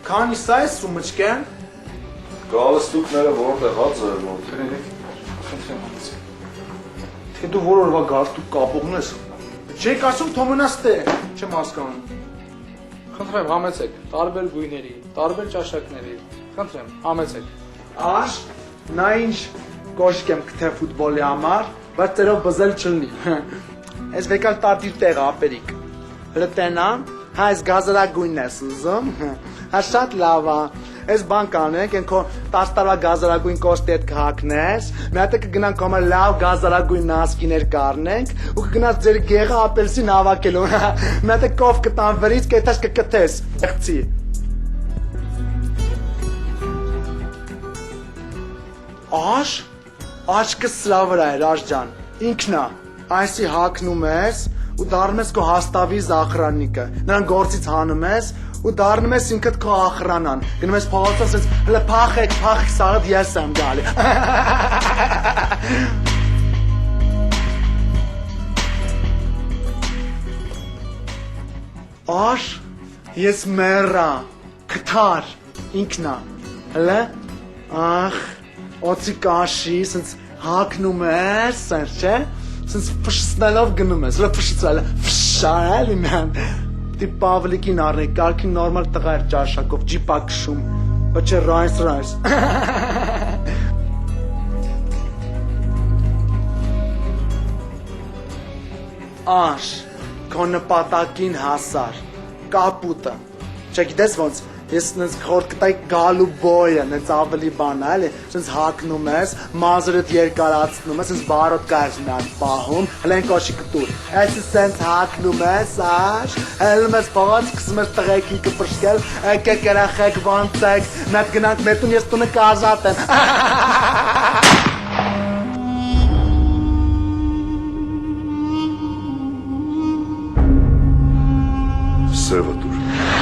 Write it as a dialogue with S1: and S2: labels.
S1: Քանի սա է սումычկեն։
S2: Գալստուկները որտեղ հա ձեռնով։
S1: Թե դու որ օրվա գալստուկ կապողն ես։ Չեք ասում թոմնաստե, չեմ հասկանում։
S3: Խնդրեմ, համեցեք, տարբեր գույների, տարբեր ճաշակների, խնդրեմ, համեցեք։
S1: Աշ, նա ինչ կոշկ եմ կթե ֆուտբոլի համար, բայց ծերով բզել չլնի։ Ես վեկալ տատիր տեղ ապերիք։ Լտենա, հա ես գազարագույնն ես ուզում, հա շատ լավ ա։ Ես բան կանենք, ենքո 10 տարվա գազարագույն կոստի հետ կհակնես, մի հատ կգնանք համար լավ գազարագույն նասկիներ կառնենք, ու կգնաս ձեր գեղը ապելսին հավաքելու, մի հատ կով կտան վրից, կետաշ կկթես, եղցի։ Աշ, աչքը սրա վրա էր, Աշ ջան, ինքնա, այսի հակնում ես ու դառնում ես քո հաստավի զախրանիկը, նրան գործից հանում ես ու դառնում ես ինքդ քո ախրանան, գնում ես փողոցով ասես, հələ փախեք, սաղդ ես եմ գալի։ Աշ, ես մեռա, կթար, ինքնա, հələ, ախ, օծի կաշի, սենց հակնում ես, սենց չէ, սենց ֆշսնելով գնում ես, հələ ֆշսել, ֆշարել իմյան, դի Պավլիկին առնի, կարգին նորմալ տղա էր ճաշակով, ջիպա կշում, ոչ է ռայս։ Աշ, քո նպատակին հասար, կապուտը, չէ գիտես ոնց, ես նենց խորդ կտայի գալու բոյը, նենց ավելի բան է, էլի, սենց հակնում ես, մազրդ երկարացնում ես, սենց բարոտ կայrs մի հատ պահում, հլեն կոշի կտուր, այս սենց հակնում ես, աշ, հելում ես փողոց, սկսում ես տղեկի կպրշկել, եկեք երախեք ոնցեք, մի հատ գնանք մեր տուն, ես տունը կազատեմ։
S2: Սևը դուր։